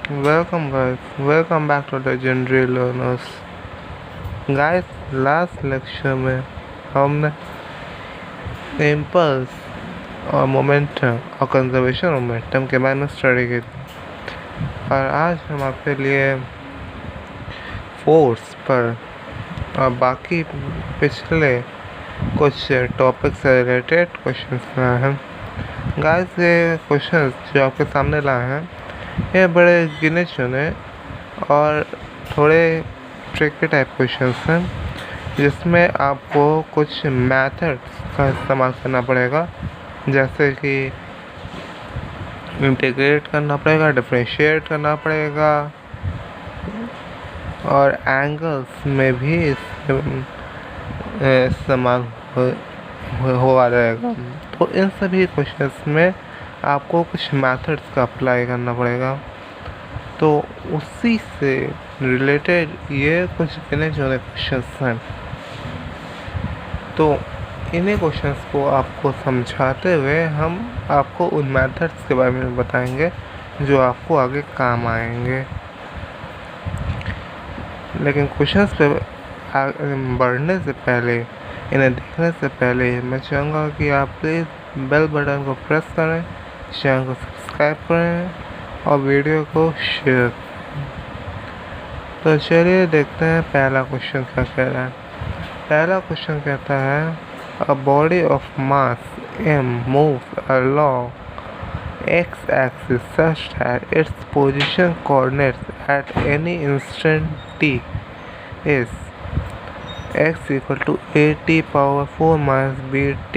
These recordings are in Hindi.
Welcome guys, welcome back to Legendary Learners. Guys, last lecture में हमने इम्पल्स और मोमेंटम और कंजर्वेशन मोमेंटम के बारे में स्टडी की थी और आज हम आपके लिए फोर्स पर और बाकी पिछले कुछ टॉपिक से रिलेटेड क्वेश्चंस लाए हैं। गाइस, ये क्वेश्चंस जो आपके सामने लाए हैं ये बड़े गिने चुने और थोड़े ट्रिकी टाइप क्वेश्चंस हैं जिसमें आपको कुछ मेथड्स का इस्तेमाल करना पड़ेगा, जैसे कि इंटीग्रेट करना पड़ेगा, डिफरेंशिएट करना पड़ेगा और एंगल्स में भी इस्तेमाल हुआ रहेगा। तो इन सभी क्वेश्चंस में आपको कुछ मेथड्स का अप्लाई करना पड़ेगा। तो उसी से रिलेटेड ये कुछ गिने चुने क्वेश्चंस हैं। तो इन्हीं क्वेश्चंस को आपको समझाते हुए हम आपको उन मेथड्स के बारे में बताएंगे जो आपको आगे काम आएंगे। लेकिन क्वेश्चंस पे बढ़ने से पहले, इन्हें देखने से पहले मैं चाहूँगा कि आप प्लीज़ बेल बटन को प्रेस करें, चैनल को सब्सक्राइब करें और वीडियो को शेयर करें। तो चलिए देखते हैं पहला क्वेश्चन क्या कह रहा है। पहला क्वेश्चन कहता है a body of mass m moves along x axis such that its position coordinates at any instant t is x equal to at power 4 minus bt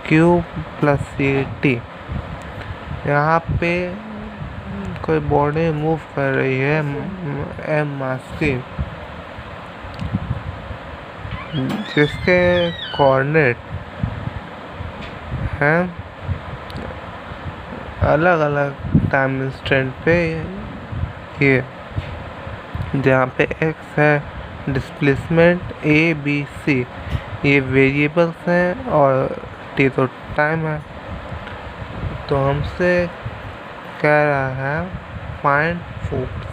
cube plus ct। यहाँ पे कोई बॉडी मूव कर रही है m मास की, जिसके कोऑर्डिनेट हैं अलग अलग टाइम इंस्टेंट पे, ये जहाँ पे x है डिस्प्लेसमेंट a b c, ये वेरिएबल्स हैं और t तो टाइम है। तो हमसे कह रहा है फाइंड फोर्स।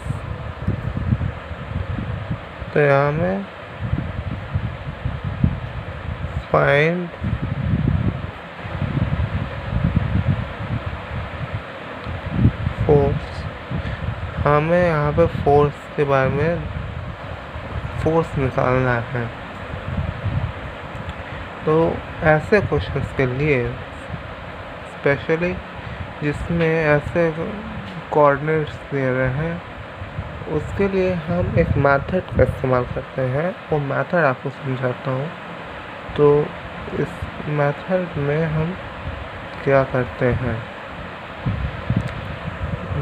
तो यहाँ में फाइंड फोर्स, हमें यहाँ पे फोर्स के बारे में फोर्स निकालना है। तो ऐसे क्वेश्चंस के लिए स्पेशली जिसमें ऐसे कोऑर्डिनेट्स दे रहे हैं, उसके लिए हम एक मेथड का इस्तेमाल करते हैं। वो मेथड आपको समझाता हूँ। तो इस मेथड में हम क्या करते हैं,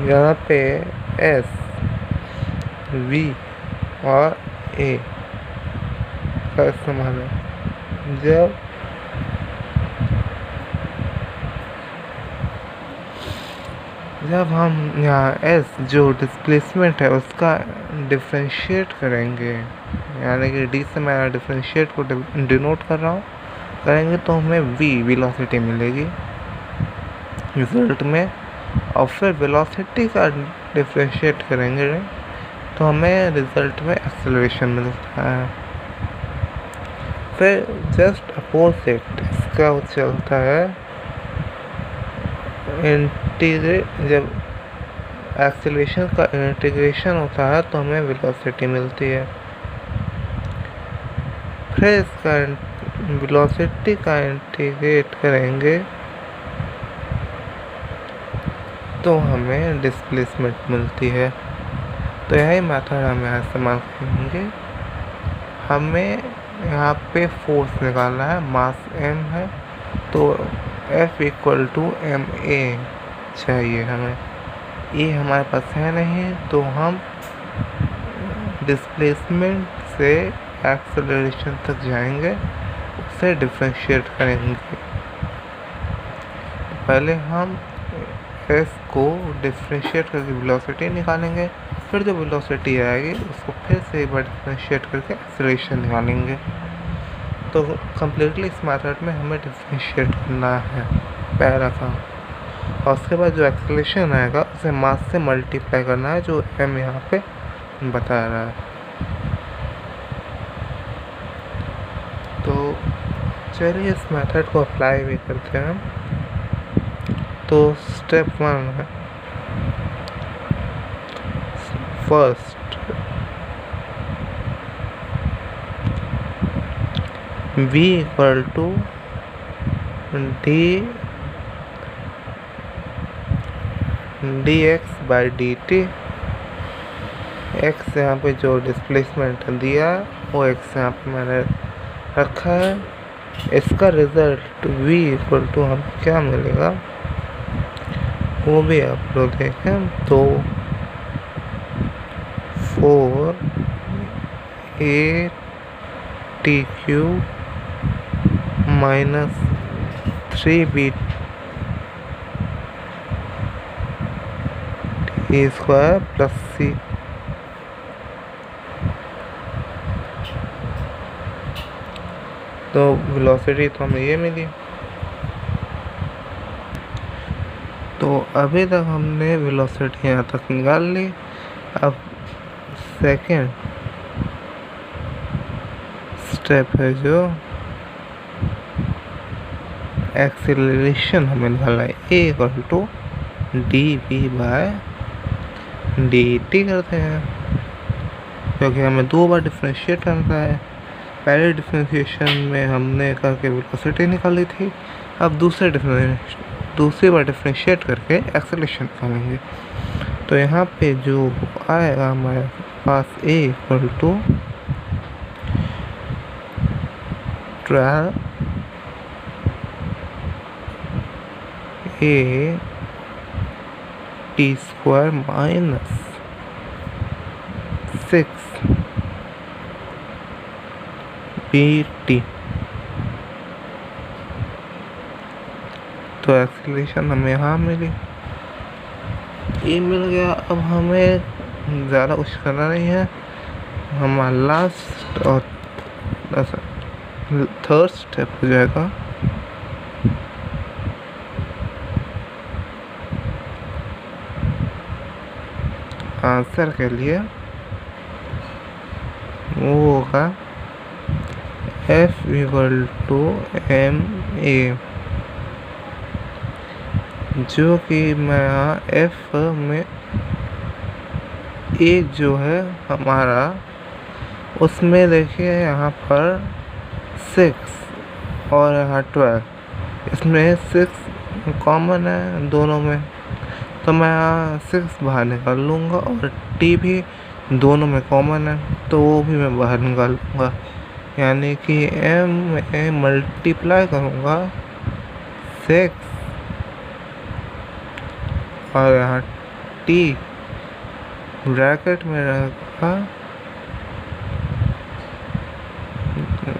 यहाँ पे S, V और A का इस्तेमाल है। जब हम यहाँ S जो डिस्प्लेसमेंट है उसका डिफरेंशिएट करेंगे, यानी कि D से मैं डिफरेंशिएट को डिनोट कर रहा हूँ, करेंगे तो हमें V वेलोसिटी मिलेगी रिजल्ट में, और फिर वेलोसिटी का डिफरेंशिएट करेंगे तो हमें रिजल्ट में एक्सेलरेशन मिलता है। फिर जस्ट अपोजिट इसका चलता है इंटीग्रेट, जब एक्सेलरेशन का इंटीग्रेशन होता है तो हमें वेलोसिटी मिलती है। फिर इसका वेलोसिटी का इंटीग्रेट करेंगे तो हमें डिस्प्लेसमेंट मिलती है। तो यही मेथड हम यहाँ इस्तेमाल करेंगे। हमें यहाँ पे फोर्स निकालना है, मास m है तो F इक्वल टू ma चाहिए हमें। ये हमारे पास है नहीं, तो हम डिस्प्लेसमेंट से एक्सेलरेशन तक जाएंगे, उसे डिफरेंशिएट करेंगे। पहले हम S को डिफरेंशिएट करके वेलोसिटी निकालेंगे, फिर जो वेलोसिटी आएगी उसको फिर से एक बार डिफरेंशिएट करके एक्सेलरेशन निकालेंगे। तो कम्प्लीटली इस मेथड में हमें डिफरेंशिएट करना है पहला काम। और उसके बाद जो एक्सेलरेशन आएगा उसे मास से मल्टीप्लाई करना है, जो m यहाँ पे बता रहा है। तो चलिए इस मेथड को अप्लाई भी करते हैं। तो स्टेप 1 है, first v equal to dx by dt। x यहाँ पे जो डिस्प्लेसमेंट दिया वो x यहाँ पे मैंने रखा है। इसका रिजल्ट v इक्वल टू हम क्या मिलेगा वो भी आप लोग देखें। तो 4a minus 3b square plus c। तो वेलोसिटी तो हमें ये मिली। तो अभी तक हमने वेलोसिटी यहाँ तक निकाल ली। अब सेकेंड स्टेप है जो एक्सेलरेशन हमें निकालना है, a equal to dv by dt करते हैं, क्योंकि हमें 2 बार डिफ्रेंशिएट करना है। पहले डिफ्रेंशिएशन में हमने करके वेलोसिटी निकाली थी, अब दूसरी बार डिफ्रेंशिएट करके एक्सेलरेशन निकालेंगे। तो यहाँ पे जो आएगा हमारे पास a equal to 12 a t square minus 6 bt। तो एक्सेलरेशन हमें यहाँ मिली, ये मिल गया। अब हमें ज़्यादा कुछ करना नहीं है। हमारा लास्ट और थर्ड स्टेप हो जाएगा आंसर के लिए, वो होगा f इक्वल टू ma, जो कि मैं यहाँ f में a जो है हमारा, उसमें देखिए यहाँ पर 6 और यहाँ 12, इसमें 6 कॉमन है दोनों में, तो मैं यहाँ 6 बाहर निकाल लूँगा और t भी दोनों में कॉमन है तो वो भी मैं बाहर निकाल लूँगा। यानी कि m में मल्टीप्लाई करूँगा 6 और यहाँ t ब्रैकेट में रहेगा,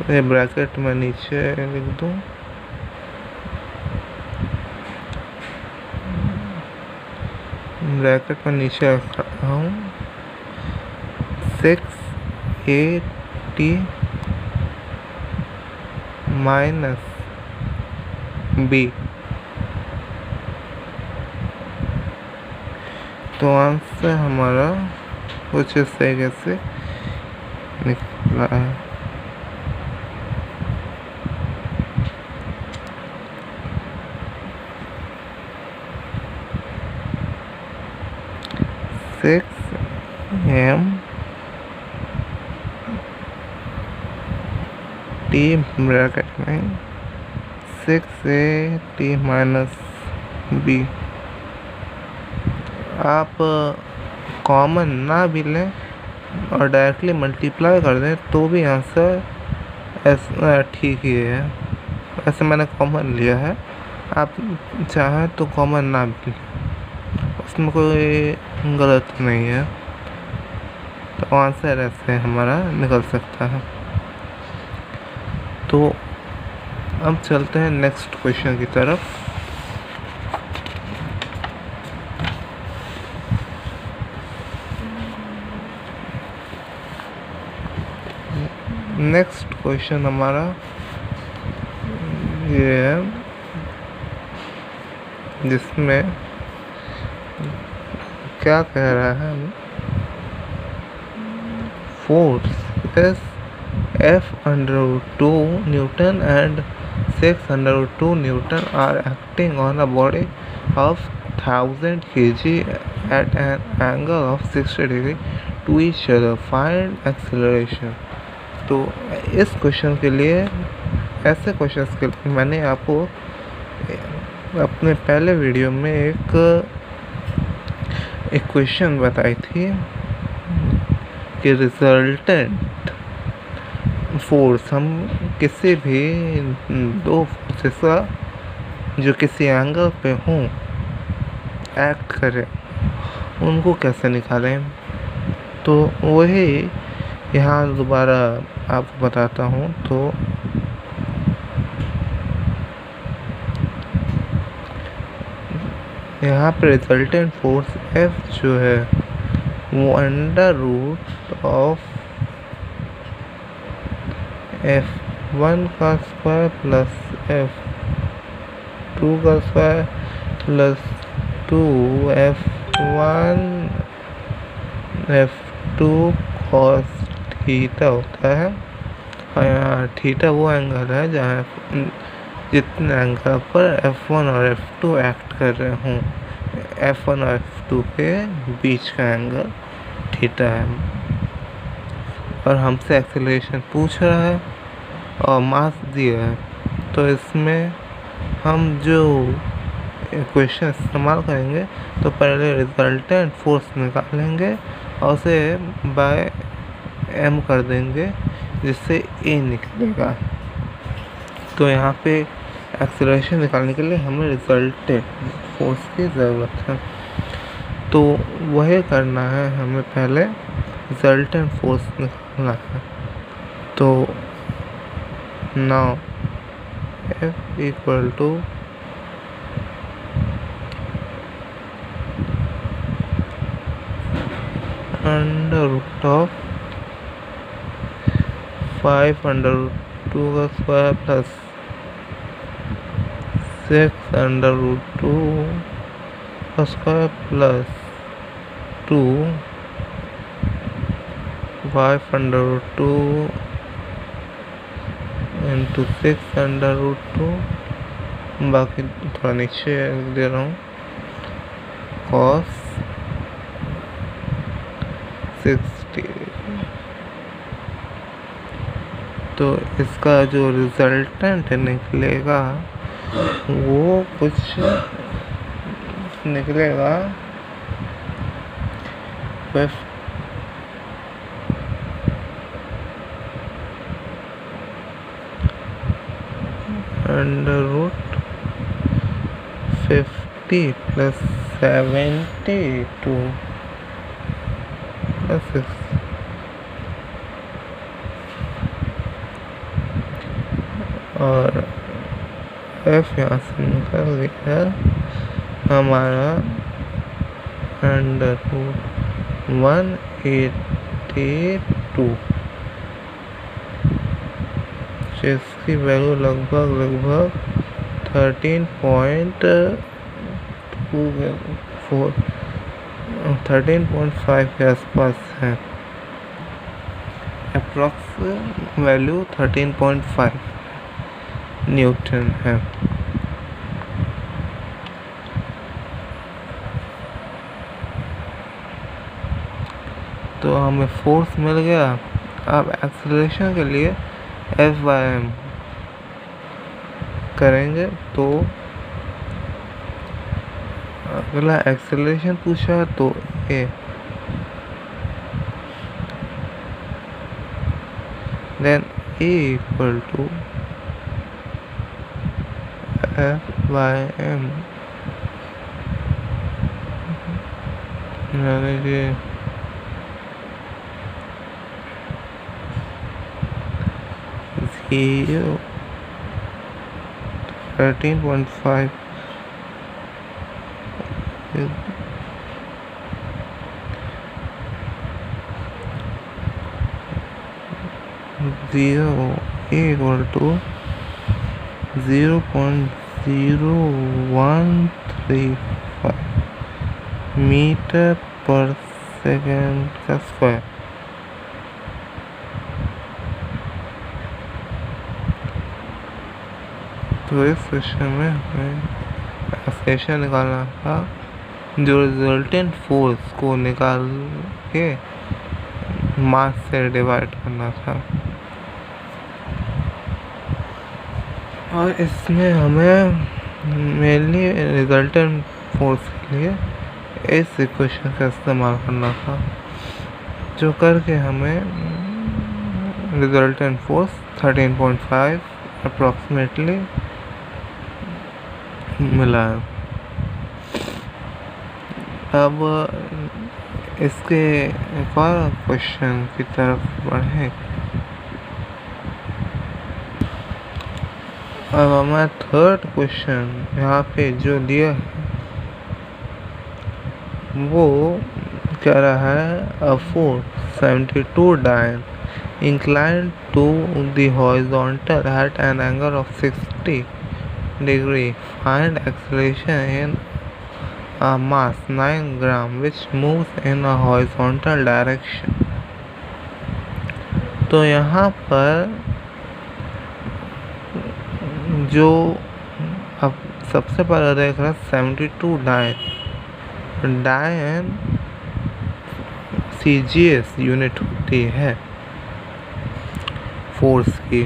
ये ब्रैकेट में नीचे लिख दूँ, ब्रैकेट में नीचे रख रहा हूँ 6at माइनस b। तो आंसर हमारा कुछ इस तरीके से निकला है। m t ब्रैकेट में 6at माइनस b। आप कॉमन ना भी लें और डायरेक्टली मल्टीप्लाई कर दें तो भी आंसर ऐसा ठीक ही है। ऐसे मैंने कॉमन लिया है, आप चाहें तो कॉमन ना भी लें, उसमें कोई गलत नहीं है। तो आंसर ऐसे हमारा निकल सकता है। तो अब चलते हैं नेक्स्ट क्वेश्चन की तरफ। नेक्स्ट क्वेश्चन हमारा ये है जिसमें क्या कह रहा है, force is F/2 Newton and 6/2 Newton are acting on a body of 1000 kg at an angle of 60 degree to each other. Find acceleration. तो इस क्वेश्चन के लिए, ऐसे क्वेश्चंस के लिए मैंने आपको अपने पहले वीडियो में एक इक्वेशन बताई थी कि रिजल्टेंट फोर्स, हम किसी भी दो फोर्सेस का जो किसी एंगल पे हों, एक्ट करें, उनको कैसे निकालें। तो वही यहाँ दोबारा आपको बताता हूँ। तो यहाँ पर रिजल्टेंट फोर्स F जो है वो अंडर रूट ऑफ F1 का स्क्वायर प्लस F2 का square plus 2F1 F2 cos theta होता है। और यहाँ थीटा वो एंगल है जहाँ जितने एंगल पर F1 और F2 एक्ट कर रहे हों, F1 और F2 के बीच का एंगल थीटा है। और हमसे एक्सेलरेशन पूछ रहा है और मास दिया है। तो इसमें हम जो इक्वेशन इस्तेमाल करेंगे, तो पहले रिजल्टेंट फोर्स निकालेंगे और उसे बाय m कर देंगे, जिससे a निकलेगा। तो यहाँ पे एक्सेलरेशन निकालने के लिए हमें रिजल्टेंट फोर्स की ज़रूरत है। तो वही करना है, हमें पहले रिजल्टेंट फोर्स निकालना है। तो now F equal to under root of 5/2 का स्क्वायर प्लस 6/2 का स्क्वायर प्लस 2 5/2 इंटू 6/2, बाकी थोड़ा नीचे दे रहा हूँ, cos 60। तो इसका जो रिजल्टेंट निकलेगा वो कुछ निकलेगा अंडर रूट 50 प्लस 72 प्लस 6। और F यहाँ से निकल गया हमारा अंडर रूट 182, जिसकी वैल्यू लगभग 13.5 के आसपास है। अप्रॉक्स वैल्यू 13.5 न्यूटन है। तो हमें फोर्स मिल गया। अब एक्सेलरेशन के लिए F/m करेंगे। तो अगला एक्सेलरेशन पूछा तो a, then a equal to F/m, यानी कि 13.5 0 equal to 0.013 मीटर पर सेकेंड का स्क्वायर। तो इस क्वेश्चन में हमें एक्सेलरेशन निकालना था, जो रिजल्टेंट फोर्स को निकाल के मास से डिवाइड करना था। और इसमें हमें मेनली रिजल्टेंट फोर्स के लिए इस इक्वेशन का इस्तेमाल करना था, जो करके हमें रिजल्टेंट फोर्स 13.5 अप्रॉक्सीमेटली मिला है। अब इसके एक और क्वेश्चन की तरफ बढ़ें। अब हमारा थर्ड क्वेश्चन यहाँ पे जो दिया है वो कह रहा है अ फोर्स 72 डायन inclined to the horizontal at an angle of 60 degree. Find acceleration in a mass 9 gram which moves in a horizontal direction. तो यहाँ पर जो अब सबसे पहले देख रहे हैं 72 डायन CGS यूनिट होती है फोर्स की।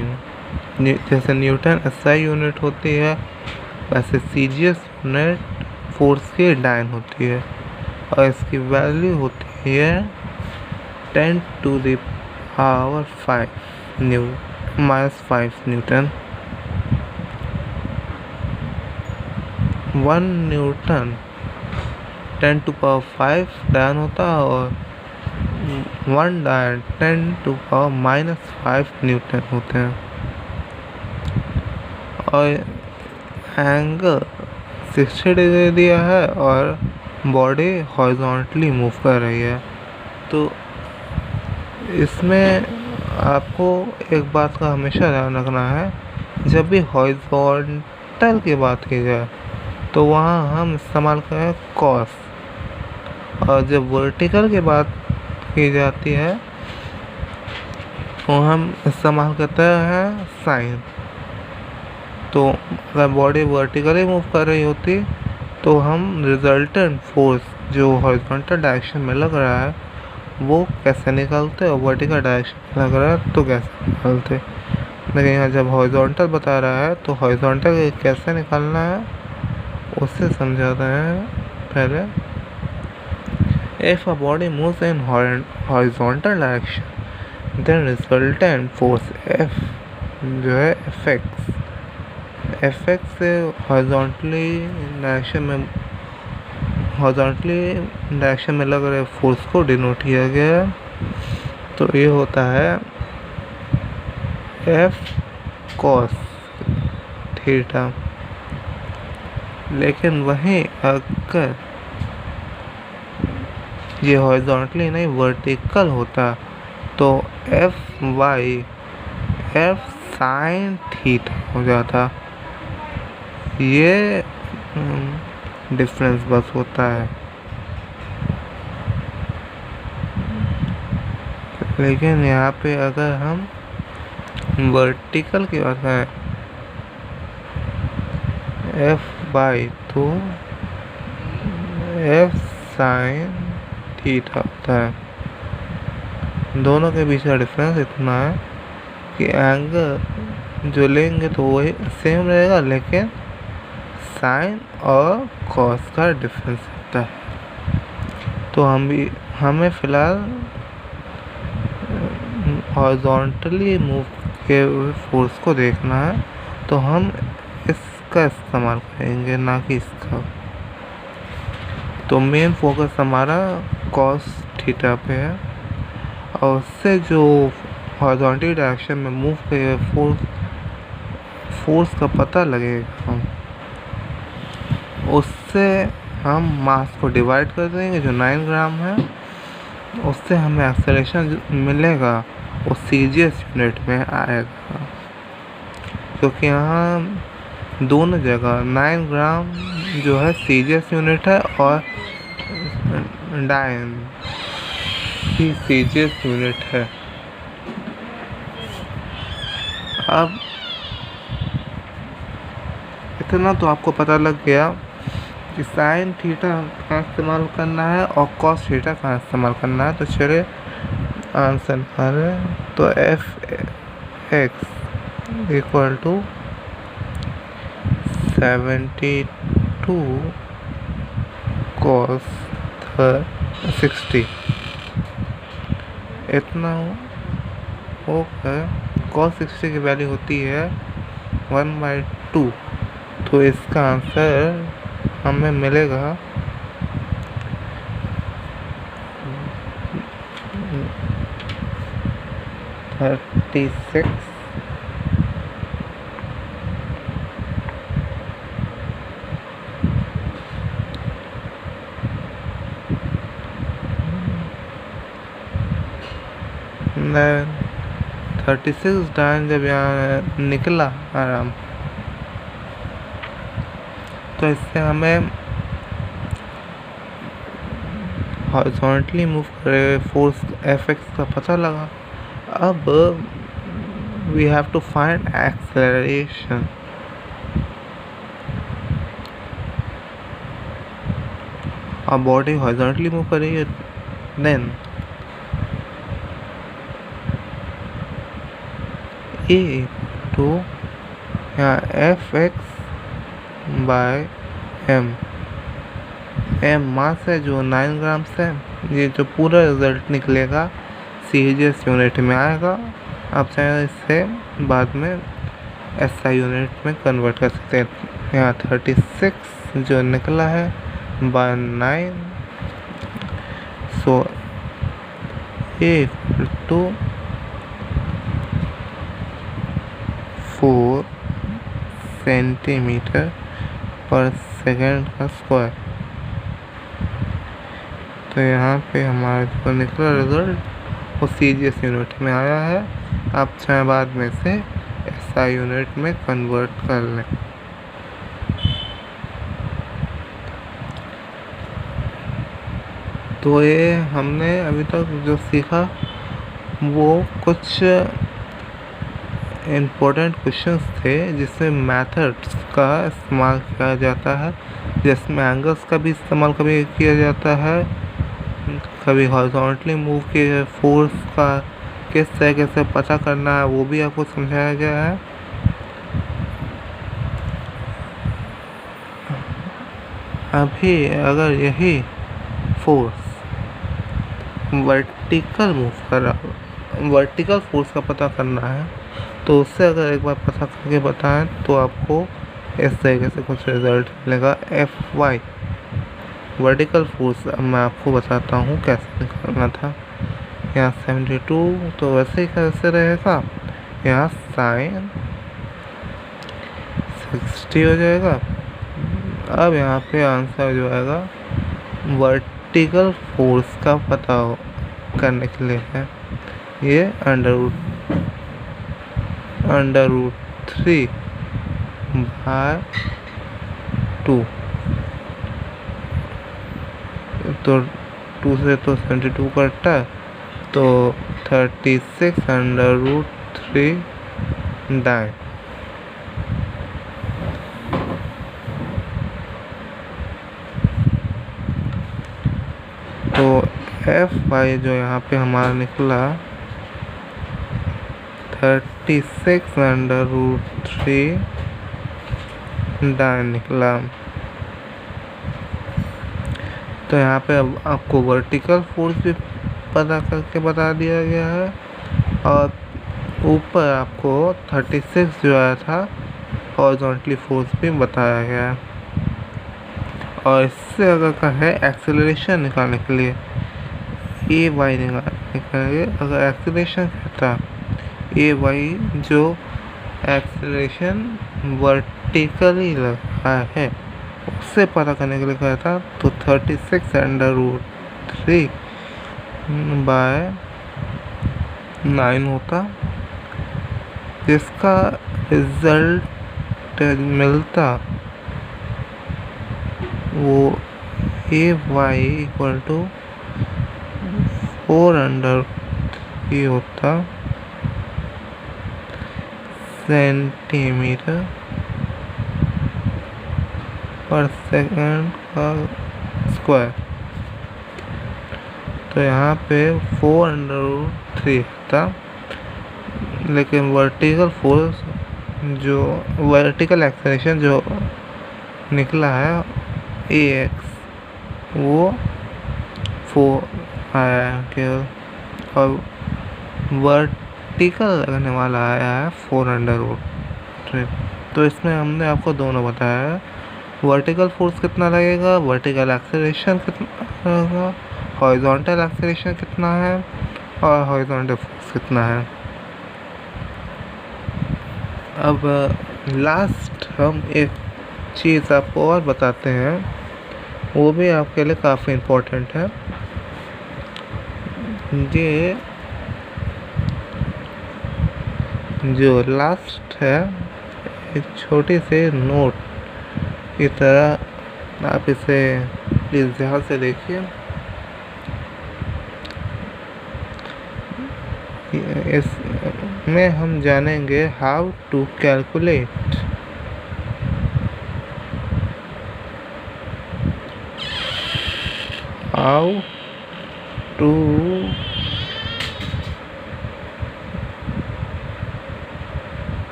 जैसे न्यूटन SI यूनिट होती है, वैसे CGS यूनिट फोर्स की डायन होती है, और इसकी वैल्यू होती है 10 to the power 5 Newton. 1 Newton 10 to power 5 डायन होता है, और 1 डायन 10 to power -5 न्यूटन होते हैं। और एंगल 60 डिग्री दिया है और बॉडी हॉरिजॉन्टली मूव कर रही है। तो इसमें आपको एक बात का हमेशा ध्यान रखना है, जब भी हॉरिजॉन्टल की बात की जाए तो वहाँ हम इस्तेमाल करें कॉस, और जब वर्टिकल की बात की जाती है तो हम इस्तेमाल करते हैं साइन। तो अगर बॉडी वर्टिकली मूव कर रही होती तो हम रिजल्टेंट फोर्स जो हॉरिजॉन्टल डायरेक्शन में लग रहा है वो कैसे निकालते, और वर्टिकल डायरेक्शन में लग रहा है तो कैसे निकालते। लेकिन यहाँ जब हॉरिजॉन्टल बता रहा है तो हॉरिजॉन्टल कैसे निकालना है उससे समझाते हैं पहले। If a body moves in horizontal direction, then resultant force F जो है Fx से हॉरिजॉन्टली डायरेक्शन में लग रहे फोर्स को डिनोट किया गया है। तो ये होता है F cos थीटा। लेकिन वहीं अगर ये हॉरिजॉन्टली नहीं वर्टिकल होता तो F साइन थीटा हो जाता। ये डिफरेंस बस होता है। लेकिन यहाँ पे अगर हम वर्टिकल की बात करें F/2 F साइन थीटा होता है। दोनों के बीच का डिफरेंस इतना है कि एंगल जो लेंगे तो वही सेम रहेगा, लेकिन साइन और कॉस का डिफरेंस होता है। तो हमें फ़िलहाल हॉरिजॉन्टली मूव के फोर्स को देखना है, तो हम इसका इस्तेमाल करेंगे ना कि इसका। तो मेन फोकस हमारा कॉस थीटा पे है, और उससे जो हॉरिजॉन्टल डायरेक्शन में मूव किए फोर्स का पता लगेगा, उससे हम मास को डिवाइड कर देंगे जो 9 ग्राम है, उससे हमें एक्सेलरेशन मिलेगा वो CGS यूनिट में आएगा। क्योंकि यहाँ दोनों जगह 9 ग्राम जो है सीजीएस यूनिट है और डायन भी सीजीएस यूनिट है। अब इतना तो आपको पता लग गया कि साइन थीटा कहाँ इस्तेमाल करना है और कॉस थीटा कहाँ इस्तेमाल करना है। तो चलिए आंसर निकालें। तो F X equal to 72 cos 60 इतना हो गया। cos 60 की वैल्यू होती है 1/2। तो इसका आंसर हमें मिलेगा 36 36 डायन जब यहाँ निकला आराम, तो इससे हमें हॉरिजॉन्टली मूव करे फोर्स Fx का पता लगा। अब we have to find acceleration. अब बॉडी हॉरिजॉन्टली मूव कर रही है, देन ए टू यहाँ Fx बाय एम मास है जो 9 ग्राम है। ये जो पूरा रिजल्ट निकलेगा सीजीएस यूनिट में आएगा। आप चाहे इसे बाद में एसआई यूनिट में कन्वर्ट कर सकते हैं। यहाँ 36 जो निकला है by 9, so a to 4 centimetre पर सेकेंड का स्क्वायर। तो यहाँ पे हमारा जो निकला रिजल्ट वो सीजीएस यूनिट में आया है। आप चाहे बाद में से एसआई यूनिट में कन्वर्ट कर लें। तो ये हमने अभी तक जो सीखा वो कुछ इम्पोर्टेंट क्वेश्चंस थे जिसमें मेथड्स का इस्तेमाल किया जाता है, जिसमें एंगल्स का भी इस्तेमाल कभी किया जाता है, कभी हॉरिजॉन्टली मूव किए फोर्स का किस तरीके से पता करना है वो भी आपको समझाया गया है। अभी अगर यही फोर्स वर्टिकल मूव कर रहा, वर्टिकल फोर्स का पता करना है, तो उससे अगर एक बार पता करके बताएं तो आपको इस तरीके से कुछ रिजल्ट मिलेगा। Fy वर्टिकल फोर्स मैं आपको बताता हूँ कैसे निकालना था। यहाँ 72 तो वैसे ही कैसे रहेगा, यहाँ साइन 60 हो जाएगा। अब यहाँ पे आंसर जो आएगा वर्टिकल फोर्स का पता करने के लिए है ये √3/2। तो 2 से तो 72 कटता है, तो 36/√3 डाइन। तो Fy जो यहाँ पे हमारा निकला 36/√3 डाइन निकला। तो यहाँ पे अब आपको वर्टिकल फोर्स भी पता करके बता दिया गया है और ऊपर आपको 36 जो आया था हॉरिजॉन्टली फोर्स भी बताया गया है। और इससे अगर कहे एक्सेलरेशन निकालने के लिए ए वाई निकालने के लिए अगर एक्सेलरेशन कहता ए वाई जो एक्सेलरेशन वर्टिकली लगा है उससे पता करने के लिए कहता तो 36/9 होता, जिसका रिजल्ट मिलता वो ए वाई इक्वल टू 4 होता सेंटीमीटर पर सेकंड का स्क्वायर। तो यहाँ पे 4√3 था, लेकिन वर्टिकल फोर्स जो वर्टिकल एक्सेलरेशन जो निकला है AX वो 4 आया है केवल, और वर्टिकल लगने वाला आया है 4√3। तो इसमें हमने आपको दोनों बताया है, वर्टिकल फोर्स कितना लगेगा, वर्टिकल एक्सेलरेशन कितना लगेगा, हॉरिजॉन्टल एक्सेलरेशन कितना है और हॉरिजॉन्टल फोर्स कितना है। अब लास्ट हम एक चीज़ आपको और बताते हैं, वो भी आपके लिए काफ़ी इम्पोर्टेंट है। ये जो लास्ट है एक छोटी सी नोट की तरह, आप इसे प्लीज़ ध्यान से देखिए। इसमें हम जानेंगे how to calculate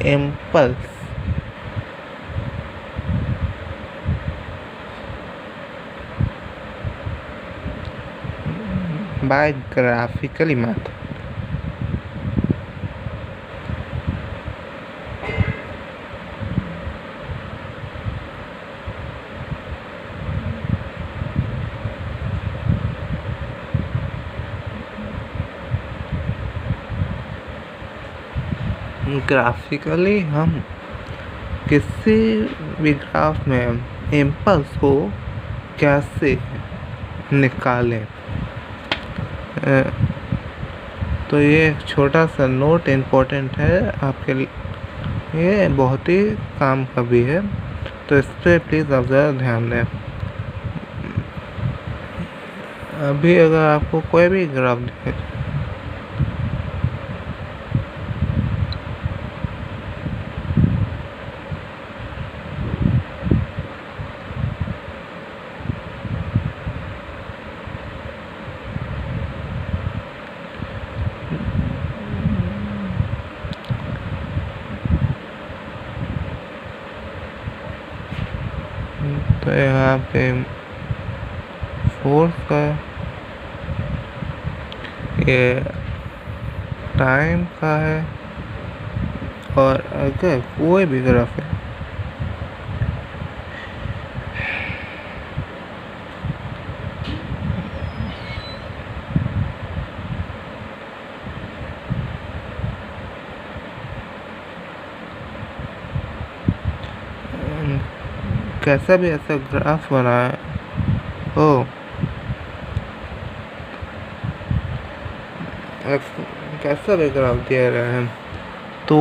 impulse by graphical method। Graphically हम किसी भी ग्राफ में इम्पल्स को कैसे निकालें, तो ये एक छोटा सा नोट इम्पोर्टेंट है आपके लिए, ये बहुत ही काम का भी है, तो इस पर प्लीज़ आप ज़रा ध्यान दें। अभी अगर आपको कोई भी ग्राफ दिखे, तो यहाँ पे फोर्स का, ये टाइम का है, और अगर कोई भी ग्राफ है कैसा भी ऐसा ग्राफ बनाए हो, कैसा भी ग्राफ दिया रहा है, तो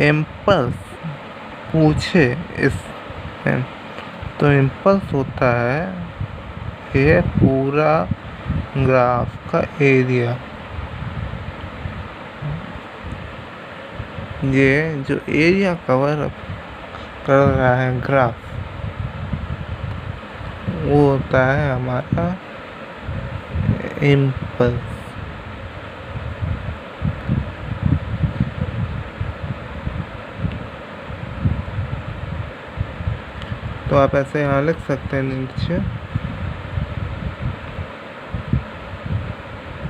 इम्पल्स पूछे इस, तो इम्पल्स होता है ये पूरा ग्राफ का एरिया। ये जो एरिया कवर कर रहा है ग्राफ, वो होता है हमारा इम्पल्स। तो आप ऐसे यहाँ लिख सकते हैं नीचे,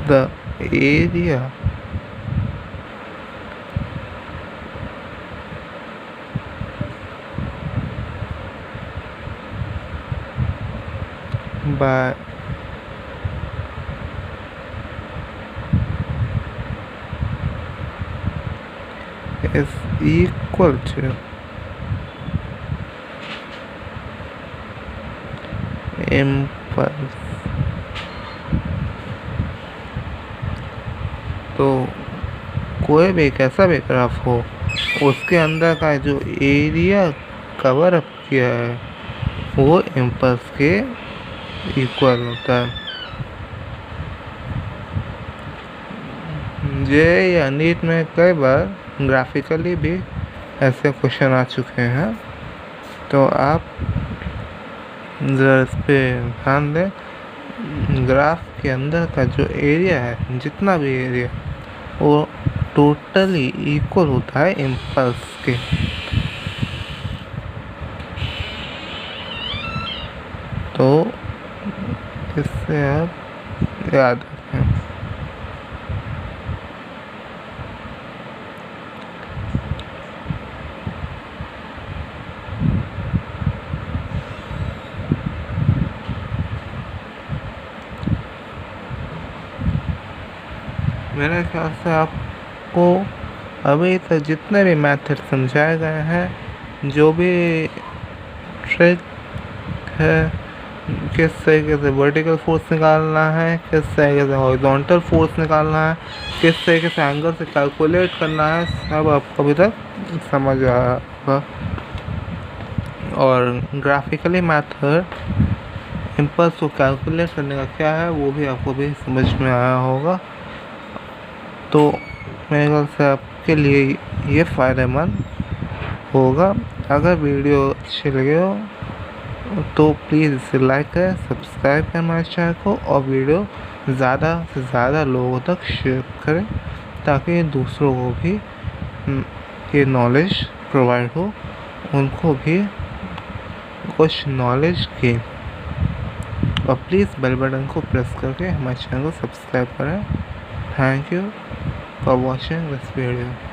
the area by is equal to impulse। तो कोई भी कैसा भी ग्राफ हो, उसके अंदर का जो एरिया कवर अप किया है वो इम्पल्स के इक्वल होता है। जे या नीट में कई बार ग्राफिकली भी ऐसे क्वेश्चन आ चुके हैं, तो आप ज़रा इस पर ध्यान दें। ग्राफ के अंदर का जो एरिया है, जितना भी एरिया, वो टोटली इक्वल होता है इम्पल्स के। तो इससे आप याद रखें। मेरे ख्याल से आपको अभी तक जितने भी मेथड समझाए गए हैं, जो भी ट्रिक है, किस तरीके से वर्टिकल फोर्स निकालना है, किस तरीके से हॉरिजॉन्टल फोर्स निकालना है, किस तरीके से एंगल से कैलकुलेट करना है, सब आपको अभी तक समझ आया होगा। और ग्राफिकली मेथड इम्पल्स को कैलकुलेट करने का क्या है, वो भी आपको भी समझ में आया होगा। तो मेरे ख्याल से आपके लिए ये फ़ायदेमंद होगा। अगर वीडियो अच्छी लगे हो तो प्लीज़ इसे लाइक करें, सब्सक्राइब करें हमारे चैनल को, और वीडियो ज़्यादा से ज़्यादा लोगों तक शेयर करें, ताकि दूसरों को भी ये नॉलेज प्रोवाइड हो, उनको भी कुछ नॉलेज गेन। और प्लीज़ बेल बटन को प्रेस करके हमारे चैनल को सब्सक्राइब करें। Thank you for watching this video.